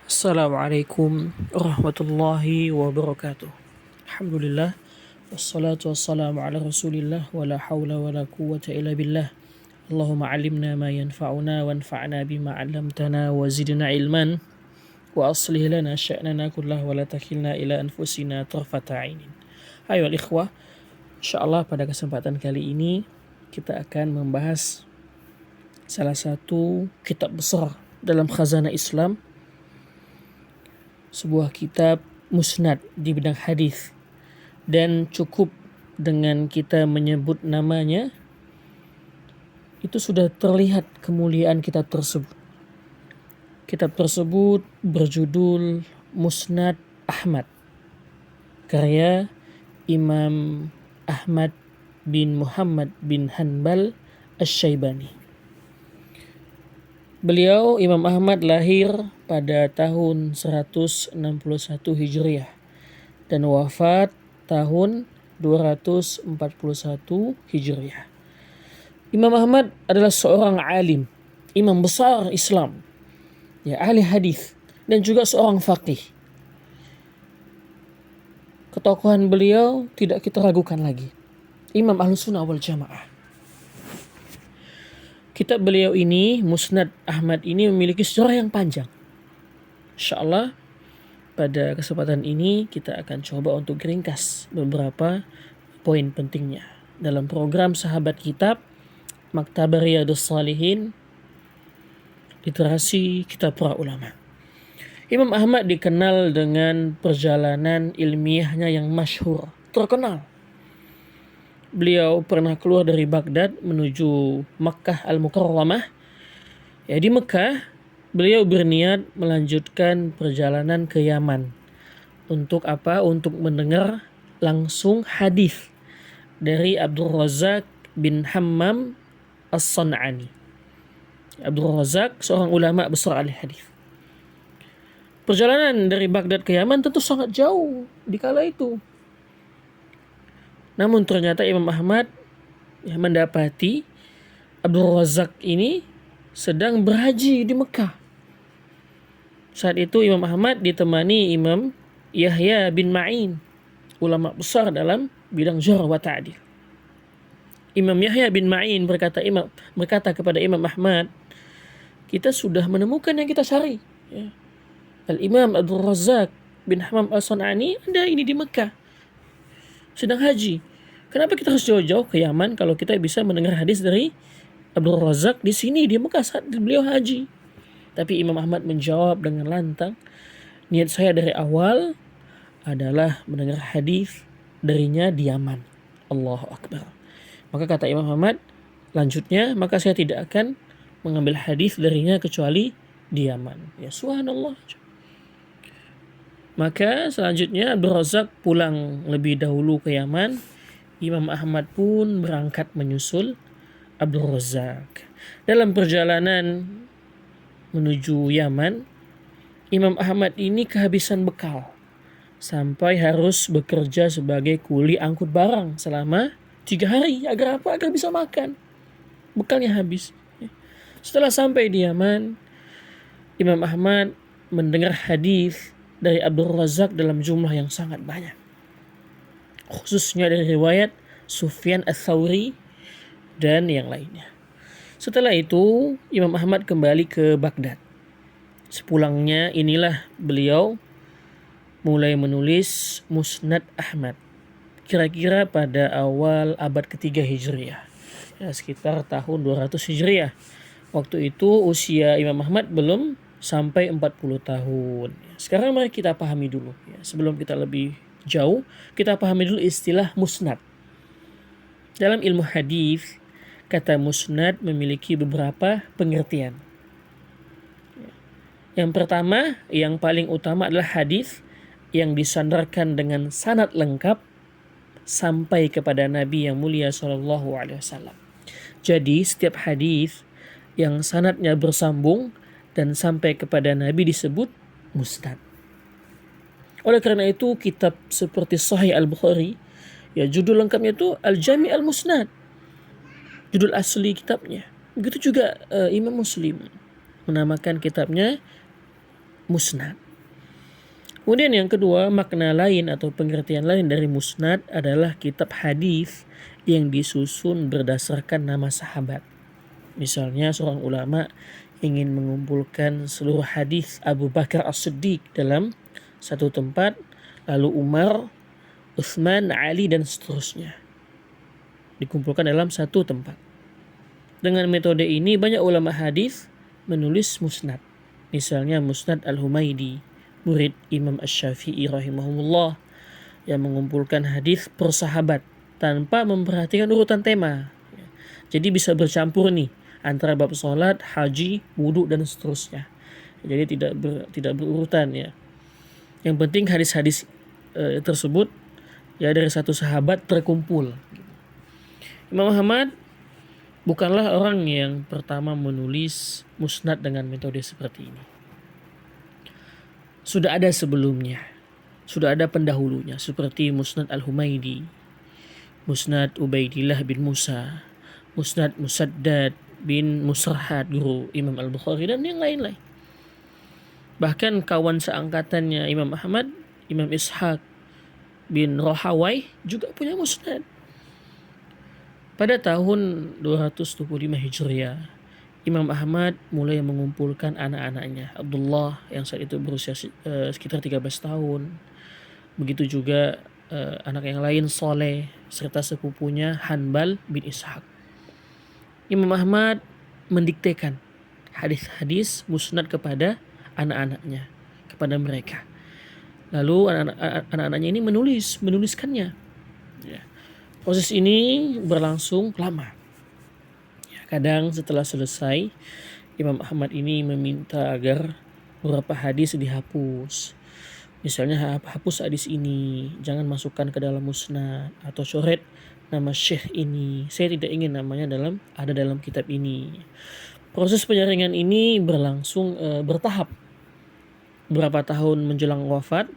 Assalamualaikum warahmatullahi wabarakatuh. Alhamdulillah wassalatu wassalamu ala Rasulillah wa la haula wa la quwwata illa billah. Allahumma 'allimna ma yanfa'una wanfa'na bima 'allamtana wa zidna ilman wa aslih lana sya'nana kullahu wa la takilna ila anfusina tarfata 'ainin. Ayo ikhwah, insyaallah pada kesempatan kali ini kita akan membahas salah satu kitab besar dalam khazanah Islam, sebuah kitab musnad di bidang hadis, dan cukup dengan kita menyebut namanya itu sudah terlihat kemuliaan kitab tersebut. Kitab tersebut berjudul Musnad Ahmad, karya Imam Ahmad bin Muhammad bin Hanbal Asy-Syaibani. Beliau Imam Ahmad lahir pada tahun 161 Hijriah dan wafat tahun 241 Hijriah. Imam Ahmad adalah seorang alim, imam besar Islam, ahli hadis, dan juga seorang faqih. Ketokohan beliau tidak kita ragukan lagi. Imam Ahlussunnah wal Jamaah. Kitab beliau ini, Musnad Ahmad ini, memiliki sejarah yang panjang. Insyaallah pada kesempatan ini kita akan coba untuk ringkas beberapa poin pentingnya dalam program Sahabat Kitab, Maktabah Riyadhus Shalihin, literasi kitab para ulama. Imam Ahmad dikenal dengan perjalanan ilmiahnya yang masyhur, terkenal. Beliau pernah keluar dari Baghdad menuju Makkah Al-Mukarramah. Di Mekah, beliau berniat melanjutkan perjalanan ke Yaman. Untuk apa? Untuk mendengar langsung hadis dari Abdul Razak bin Hammam As-San'ani. Abdul Razak seorang ulama besar ahli hadis. Perjalanan dari Baghdad ke Yaman tentu sangat jauh di kala itu. Namun ternyata Imam Ahmad mendapati Abdul Razak ini sedang berhaji di Mekah. Saat itu Imam Ahmad ditemani Imam Yahya bin Ma'in, ulama besar dalam bidang jarh wa ta'dil. Imam Yahya bin Ma'in berkata kepada Imam Ahmad, kita sudah menemukan yang kita cari. Al-Imam Abdul Razak bin Hammam As-San'ani ada ini di Mekah, sedang haji. Kenapa kita harus jauh-jauh ke Yaman kalau kita bisa mendengar hadis dari Abdul Razak di sini di Mekah saat beliau haji? Tapi Imam Ahmad menjawab dengan lantang, niat saya dari awal adalah mendengar hadis darinya di Yaman. Allahu Akbar. Maka kata Imam Ahmad, lanjutnya, maka saya tidak akan mengambil hadis darinya kecuali di Yaman. Ya subhanallah. Maka selanjutnya Abdul Razak pulang lebih dahulu ke Yaman. Imam Ahmad pun berangkat menyusul Abdul Razak. Dalam perjalanan menuju Yaman, Imam Ahmad ini kehabisan bekal sampai harus bekerja sebagai kuli angkut barang selama 3 hari. Agar apa? Agar bisa makan. Bekalnya habis. Setelah sampai di Yaman, Imam Ahmad mendengar hadis dari Abdul Razak dalam jumlah yang sangat banyak, khususnya dari riwayat Sufyan Ats-Tsauri dan yang lainnya. Setelah itu Imam Ahmad kembali ke Baghdad. Sepulangnya inilah beliau mulai menulis Musnad Ahmad, kira-kira pada awal abad ketiga Hijriah, sekitar tahun 200 Hijriah. Waktu itu usia Imam Ahmad belum sampai 40 tahun. Sekarang mari kita pahami dulu. Sebelum kita lebih jauh, kita pahami dulu istilah musnad. Dalam ilmu hadis, kata musnad memiliki beberapa pengertian. Yang pertama, yang paling utama adalah hadis yang disandarkan dengan sanad lengkap sampai kepada Nabi yang mulia SAW. Jadi setiap hadis yang sanadnya bersambung dan sampai kepada Nabi disebut musnad. Oleh karena itu kitab seperti Sahih Al-Bukhari, judul lengkapnya itu Al-Jami' Al-Musnad, judul asli kitabnya. Begitu juga Imam Muslim menamakan kitabnya musnad. Kemudian yang kedua, makna lain atau pengertian lain dari musnad adalah kitab hadis yang disusun berdasarkan nama sahabat. Misalnya seorang ulama ingin mengumpulkan seluruh hadis Abu Bakar As-Siddiq dalam satu tempat, lalu Umar, Utsman, Ali dan seterusnya dikumpulkan dalam satu tempat. Dengan metode ini banyak ulama hadis menulis musnad. Misalnya Musnad Al-Humaidi, murid Imam Asy-Syafi'i rahimahullah, yang mengumpulkan hadis per sahabat tanpa memperhatikan urutan tema. Jadi bisa bercampur nih antara bab salat, haji, wudu dan seterusnya. Jadi tidak berurutan ya. Yang penting hadis-hadis tersebut ya dari satu sahabat terkumpul. Imam Ahmad bukanlah orang yang pertama menulis musnad dengan metode seperti ini. Sudah ada sebelumnya. Sudah ada pendahulunya seperti Musnad Al-Humaidi, Musnad Ubaidillah bin Musa, Musnad Musaddad bin Musarhad guru Imam Al-Bukhari dan yang lain-lain. Bahkan kawan seangkatannya Imam Ahmad, Imam Ishaq bin Rahawai juga punya musnad. Pada tahun 225 Hijriah, Imam Ahmad mulai mengumpulkan anak-anaknya. Abdullah yang saat itu berusia sekitar 13 tahun. Begitu juga anak yang lain Saleh serta sepupunya Hanbal bin Ishaq. Imam Ahmad mendiktekan hadis-hadis musnad kepada anak-anaknya, kepada mereka. Lalu anak-anaknya ini menuliskannya. Ya. Proses ini berlangsung lama. Ya, kadang setelah selesai, Imam Ahmad ini meminta agar beberapa hadis dihapus. Misalnya hapus hadis ini, jangan masukkan ke dalam musnad, atau coret nama syekh ini. Saya tidak ingin namanya ada dalam kitab ini. Proses penyaringan ini berlangsung bertahap. Beberapa tahun menjelang wafat,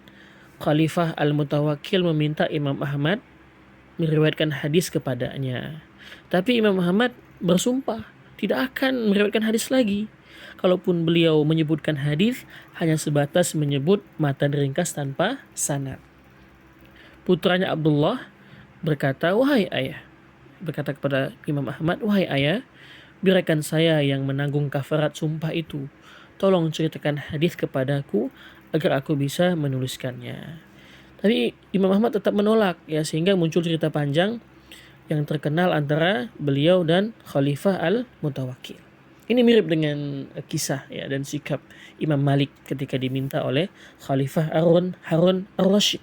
Khalifah Al-Mutawakkil meminta Imam Ahmad meriwayatkan hadis kepadanya. Tapi Imam Ahmad bersumpah tidak akan meriwayatkan hadis lagi. Kalaupun beliau menyebutkan hadis, hanya sebatas menyebut matan ringkas tanpa sanad. Putranya Abdullah berkata, berkata kepada Imam Ahmad, "Wahai ayah, biarkan saya yang menanggung kafarat sumpah itu. Tolong ceritakan hadis kepadaku agar aku bisa menuliskannya." Tapi Imam Ahmad tetap menolak ya, sehingga muncul cerita panjang yang terkenal antara beliau dan Khalifah Al-Mutawakkil. Ini mirip dengan kisah ya dan sikap Imam Malik ketika diminta oleh Khalifah Harun Ar-Rasyid.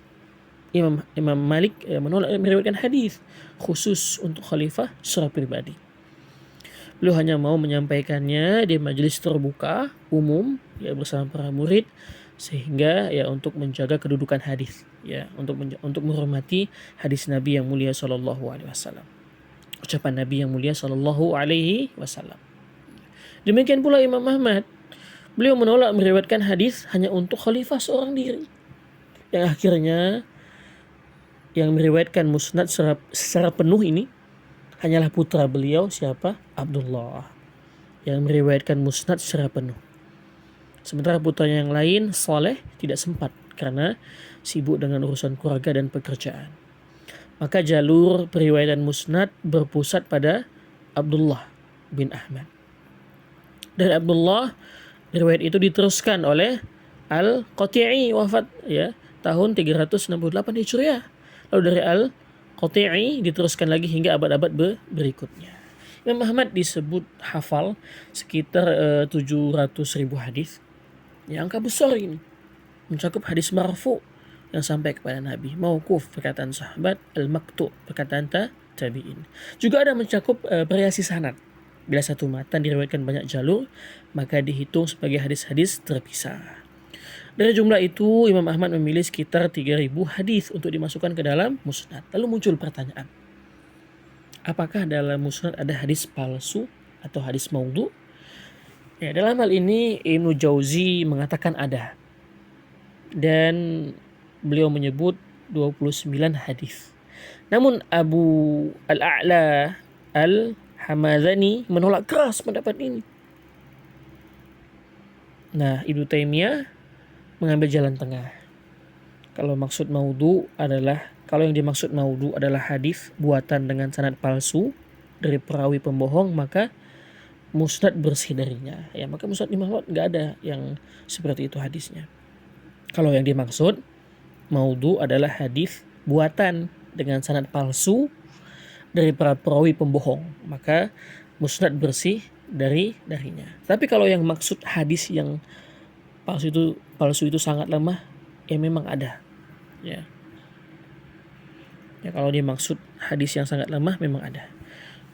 Imam Malik menolak meriwayatkan hadis khusus untuk khalifah secara pribadi. Beliau hanya mau menyampaikannya di majelis terbuka umum ya bersama para murid, sehingga ya untuk menjaga kedudukan hadis ya, untuk menghormati hadis Nabi yang mulia sallallahu alaihi wasallam. Ucapan Nabi yang mulia sallallahu alaihi wasallam. Demikian pula Imam Ahmad, beliau menolak meriwayatkan hadis hanya untuk khalifah seorang diri. Yang akhirnya yang meriwayatkan musnad secara penuh ini hanyalah putra beliau, siapa? Abdullah, yang meriwayatkan musnad secara penuh. Sementara putranya yang lain, Saleh, tidak sempat karena sibuk dengan urusan keluarga dan pekerjaan. Maka jalur periwayatan musnad berpusat pada Abdullah bin Ahmad. Dari Abdullah, riwayat itu diteruskan oleh Al-Qati'i, wafat ya tahun 368 Hijriah. Lalu dari Al-Qati'i diteruskan lagi hingga abad-abad berikutnya. Imam Ahmad disebut hafal sekitar 700.000 hadis. Ya, angka besar ini. Mencakup hadis marfu yang sampai kepada Nabi, mauquf perkataan sahabat, al-maqtu perkataan tabi'in. Juga ada mencakup variasi sanad. Bila satu matan diriwayatkan banyak jalur, maka dihitung sebagai hadis-hadis terpisah. Dari jumlah itu, Imam Ahmad memilih sekitar 3.000 hadis untuk dimasukkan ke dalam musnad. Lalu muncul pertanyaan, apakah dalam musnad ada hadis palsu atau hadis maudhu? Ya, dalam hal ini Ibnu Jauzi mengatakan ada. Dan beliau menyebut 29 hadis. Namun Abu Al-A'la Al-Hamadani menolak keras pendapat ini. Nah, Ibnu Taimiyah mengambil jalan tengah. Kalau yang dimaksud maudhu adalah hadis buatan dengan sanad palsu dari perawi pembohong, maka musnad bersih darinya. Ya, maka musnad Imam Ahmad nggak ada yang seperti itu hadisnya. Kalau yang dimaksud maudhu adalah hadis buatan dengan sanad palsu dari para perawi pembohong, maka musnad bersih darinya. Tapi kalau yang maksud hadis yang palsu itu sangat lemah, ya memang ada. Ya, kalau dimaksud hadis yang sangat lemah memang ada.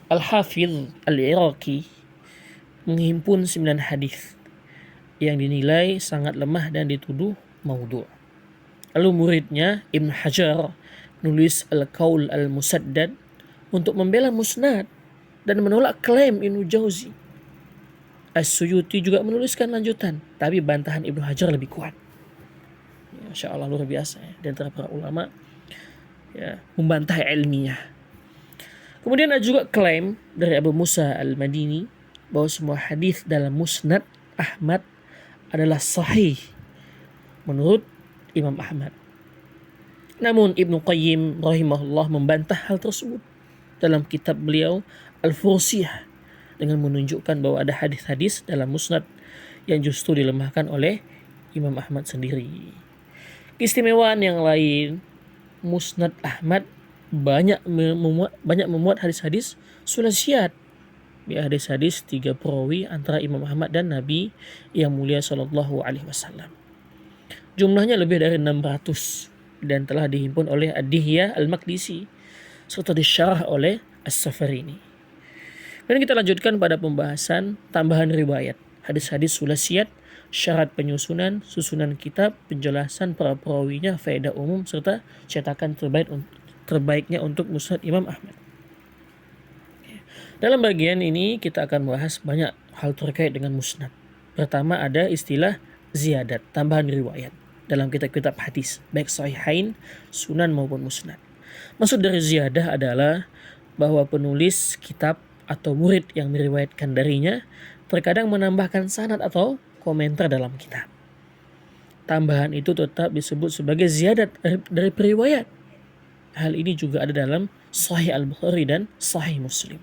Al-Hafidh Al-Iraqi menghimpun 9 hadis yang dinilai sangat lemah dan dituduh maudhu'. Lalu muridnya Ibn Hajar nulis Al-Qaul Al-Musaddad untuk membela musnad dan menolak klaim Ibnu Jauzi. As-Suyuti juga menuliskan lanjutan, tapi bantahan Ibnu Hajar lebih kuat. Masya Allah, luar biasa ya. Di antara para ulama ya, membantah ilmiah. Kemudian ada juga klaim dari Abu Musa Al-Madini bahwa semua hadis dalam Musnad Ahmad adalah sahih menurut Imam Ahmad. Namun Ibnu Qayyim rahimahullah membantah hal tersebut dalam kitab beliau Al-Fursiyah dengan menunjukkan bahwa ada hadis-hadis dalam Musnad yang justru dilemahkan oleh Imam Ahmad sendiri. Keistimewaan yang lain, Musnad Ahmad banyak memuat hadis-hadis sulasiat. Hadis-hadis 3 perawi antara Imam Ahmad dan Nabi yang mulia sallallahu alaihi wasallam. Jumlahnya lebih dari 600 dan telah dihimpun oleh Ad-Dihya Al-Maqdisi serta disyarah oleh As-Safarini. Dan kita lanjutkan pada pembahasan tambahan riwayat, hadis-hadis sulasiat, syarat penyusunan, susunan kitab, penjelasan para perawinya, faedah umum, serta cetakan terbaiknya untuk Musnad Imam Ahmad. Dalam bagian ini kita akan bahas banyak hal terkait dengan musnad. Pertama ada istilah ziyadat, tambahan riwayat dalam kitab-kitab hadis, baik sahihain, sunan maupun musnad. Maksud dari ziyadah adalah bahwa penulis kitab atau murid yang meriwayatkan darinya terkadang menambahkan sanad atau komentar dalam kitab. Tambahan itu tetap disebut sebagai ziyadat dari periwayat. Hal ini juga ada dalam Sahih Al-Bukhari dan Sahih Muslim.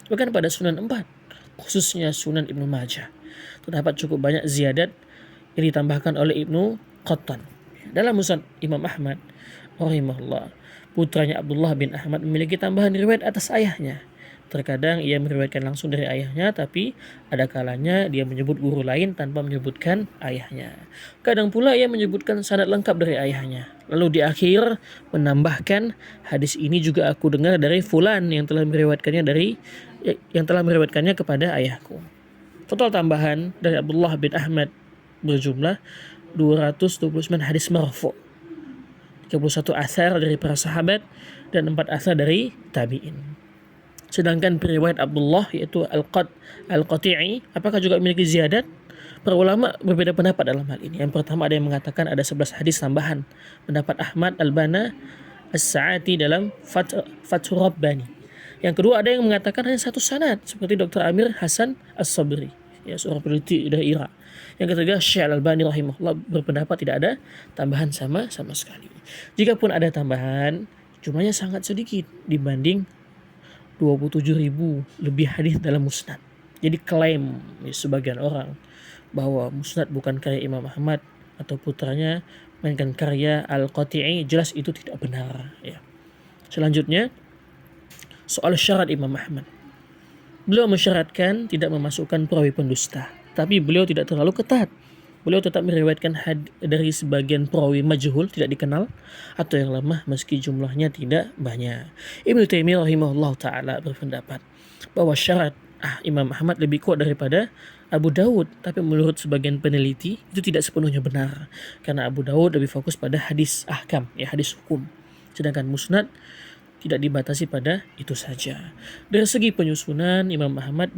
Bahkan pada Sunan 4, khususnya Sunan Ibnu Majah, terdapat cukup banyak ziyadat yang ditambahkan oleh Ibnu Qattan. Dalam Musnad Imam Ahmad rahimahullah, putranya Abdullah bin Ahmad memiliki tambahan riwayat atas ayahnya. Terkadang ia meriwayatkan langsung dari ayahnya, tapi ada kalanya dia menyebut guru lain tanpa menyebutkan ayahnya. Kadang pula ia menyebutkan sanad lengkap dari ayahnya. Lalu di akhir menambahkan, hadis ini juga aku dengar dari fulan yang telah meriwayatkannya kepada ayahku. Total tambahan dari Abdullah bin Ahmad berjumlah 229 hadis marfu', 31 athar dari para sahabat dan 4 athar dari tabi'in. Sedangkan periwayat Abdullah yaitu Al-Qati'i apakah juga memiliki ziyadat? Para ulama berbeda pendapat dalam hal ini. Yang pertama ada yang mengatakan ada 11 hadis tambahan. Pendapat Ahmad Al-Bana As-Sa'ati dalam Fathur Rabbani. Yang kedua ada yang mengatakan hanya 1 sanad seperti Dr. Amir Hasan As-Sabri, ya, seorang peneliti dari Irak. Yang ketiga Syekh Al-Albani rahimahullah berpendapat tidak ada tambahan sama sekali. Jikapun ada tambahan, jumlahnya sangat sedikit dibanding 27.000 lebih hadis dalam musnad. Jadi klaim sebagian orang bahwa musnad bukan karya Imam Ahmad atau putranya, melainkan karya Al-Qati'i, jelas itu tidak benar. Ya. Selanjutnya, soal syarat Imam Ahmad. Beliau mensyaratkan tidak memasukkan perawi pendusta, tapi beliau tidak terlalu ketat. Beliau tetap meriwayatkan dari sebagian perawi majhul, tidak dikenal, atau yang lemah meski jumlahnya tidak banyak. Ibnu Taimiyah rahimahullah ta'ala berpendapat bahwa syarat Imam Ahmad lebih kuat daripada Abu Dawud. Tapi menurut sebagian peneliti itu tidak sepenuhnya benar. Karena Abu Dawud lebih fokus pada hadis ahkam, ya, hadis hukum. Sedangkan musnad tidak dibatasi pada itu saja. Dari segi penyusunan, Imam Ahmad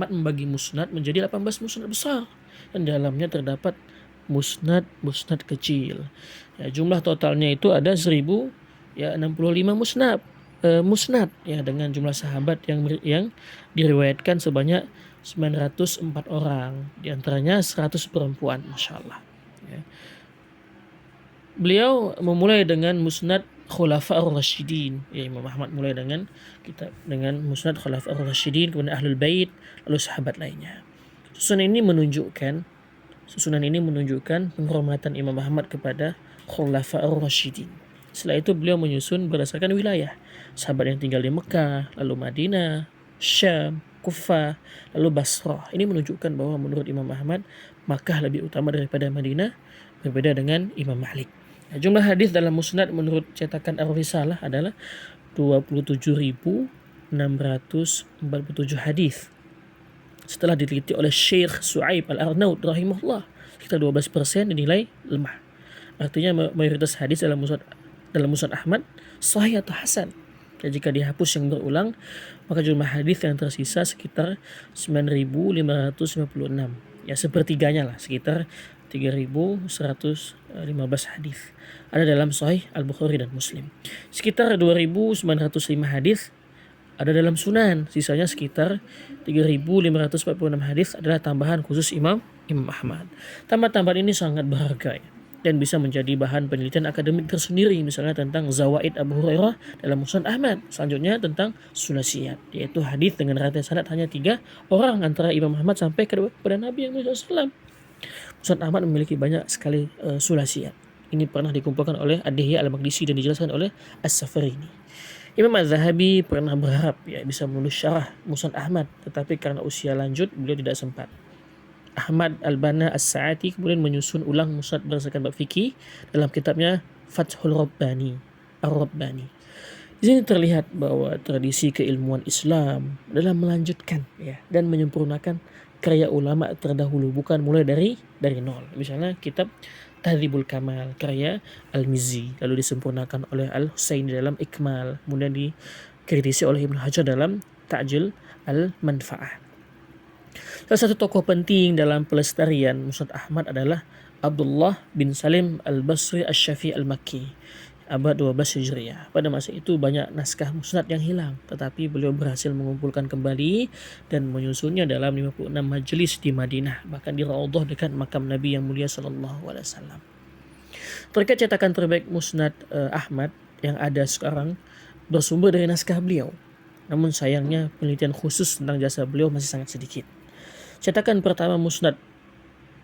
membagi musnad menjadi 18 musnad besar, dan dalamnya terdapat musnad kecil. Ya, jumlah totalnya itu ada 1065 musnad ya, dengan jumlah sahabat yang diriwayatkan sebanyak 904 orang, di antaranya 100 perempuan, Masya Allah. Ya. Beliau memulai dengan Musnad Khulafa'ur Rasyidin. Ya, Imam Ahmad mulai dengan Musnad Khulafa'ur Rasyidin, kemudian Ahlul Bait, lalu sahabat lainnya. Susunan ini menunjukkan penghormatan Imam Ahmad kepada Khulafa'ur Rasyidin. Setelah itu beliau menyusun berdasarkan wilayah. Sahabat yang tinggal di Mekah, lalu Madinah, Syam, Kufah, lalu Basrah. Ini menunjukkan bahwa menurut Imam Ahmad, Makkah lebih utama daripada Madinah, berbeda dengan Imam Malik. Nah, jumlah hadis dalam Musnad menurut cetakan Ar-Risalah adalah 27.647 hadis. Setelah diteliti oleh Syekh Su'aib Al-Arnaud rahimahullah, sekitar 12% dinilai lemah. Artinya mayoritas hadis dalam Musnad Ahmad sahih atau hasan. Dan jika dihapus yang berulang, maka jumlah hadis yang tersisa sekitar 9.556. Ya, sepertiganya lah, sekitar 3.115 hadis ada dalam Sahih Al-Bukhari dan Muslim. Sekitar 2.905 hadis ada dalam Sunan, sisanya sekitar 3.546 hadis adalah tambahan khusus Imam Ahmad. Tambahan-tambahan ini sangat berharga ya, dan bisa menjadi bahan penelitian akademik tersendiri, misalnya tentang Zawaid Abu Hurairah dalam Musnad Ahmad. Selanjutnya tentang Sulasiyat, yaitu hadis dengan rantai sanad hanya 3 orang antara Imam Ahmad sampai kepada Nabi Muhammad SAW. Musnad Ahmad memiliki banyak sekali sulasiyat. Ini pernah dikumpulkan oleh Ad-Dihya Al-Maqdisi dan dijelaskan oleh As-Safarini. Imam Az-Zahabi pernah berharap bisa menulis syarah Musnad Ahmad, tetapi karena usia lanjut beliau tidak sempat. Ahmad Al-Banna As-Sa'ati kemudian menyusun ulang Musnad berdasarkan bab fikih dalam kitabnya Fathul Rabbani, Ar-Rabbani. Di sini terlihat bahwa tradisi keilmuan Islam adalah melanjutkan dan menyempurnakan karya ulama terdahulu, bukan mulai dari nol. Misalnya kitab Tahdzibul Kamal karya Al-Mizzi, lalu disempurnakan oleh Al-Husaini dalam Ikmal, kemudian dikritisi oleh Ibnu Hajar dalam Ta'jil Al-Manfa'ah. Salah satu tokoh penting dalam pelestarian Musnad Ahmad adalah Abdullah bin Salim Al-Basri Asy-Syafi'i Al-Makki, abad 12 Hijriah. Pada masa itu banyak naskah musnad yang hilang, tetapi beliau berhasil mengumpulkan kembali dan menyusunnya dalam 56 majelis di Madinah, bahkan di Raudhah dekat makam Nabi yang mulia sallallahu alaihi wasallam. Terkait cetakan terbaik Musnad Ahmad yang ada sekarang bersumber dari naskah beliau. Namun sayangnya penelitian khusus tentang jasa beliau masih sangat sedikit. Cetakan pertama Musnad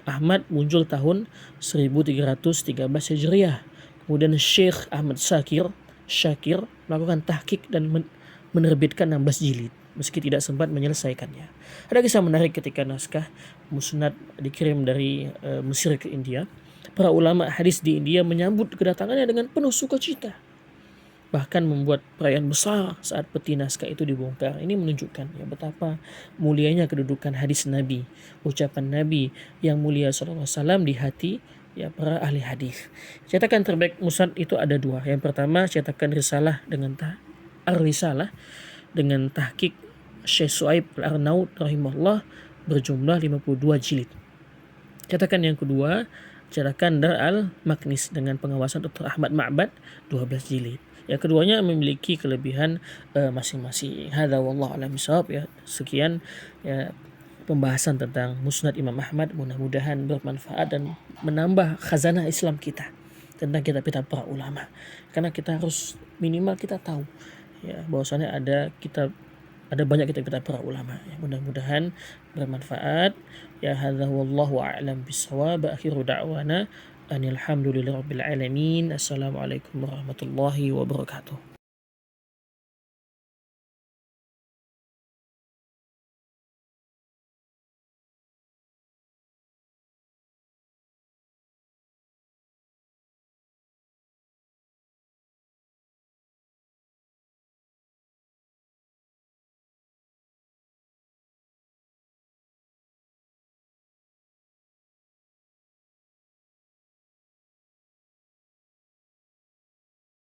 Ahmad muncul tahun 1313 Hijriah. Kemudian Syekh Ahmad Syakir melakukan tahqiq dan menerbitkan 16 jilid, meski tidak sempat menyelesaikannya. Ada kisah menarik ketika naskah Musnad dikirim dari Mesir ke India. Para ulama hadis di India menyambut kedatangannya dengan penuh sukacita, bahkan membuat perayaan besar saat peti naskah itu dibongkar. Ini menunjukkan betapa mulianya kedudukan hadis Nabi, ucapan Nabi yang mulia sallallahu alaihi wasallam di hati para ahli hadis. Cetakan terbaik Musnad itu ada 2. Yang pertama cetakan Risalah dengan Ar-Risalah dengan tahqiq Syekh Su'aib Al-Arnaud rahimahullah berjumlah 52 jilid. Cetakan yang kedua cetakan Dar Al-Maknis dengan pengawasan Dr. Ahmad Ma'bad 12 jilid. Yang keduanya memiliki kelebihan masing-masing. Hadza wallahu a'lam bishawab. Sekian pembahasan tentang Musnad Imam Ahmad, mudah-mudahan bermanfaat dan menambah khazanah Islam kita tentang kitab-kitab para ulama. Karena kita harus minimal kita tahu bahwasannya ada banyak kitab-kitab para ulama. Mudah-mudahan bermanfaat. Hadza wallahu a'lam bishawab. Akhiru da'wana anil hamdulillahi rabbil alamin. Assalamualaikum warahmatullahi wabarakatuh.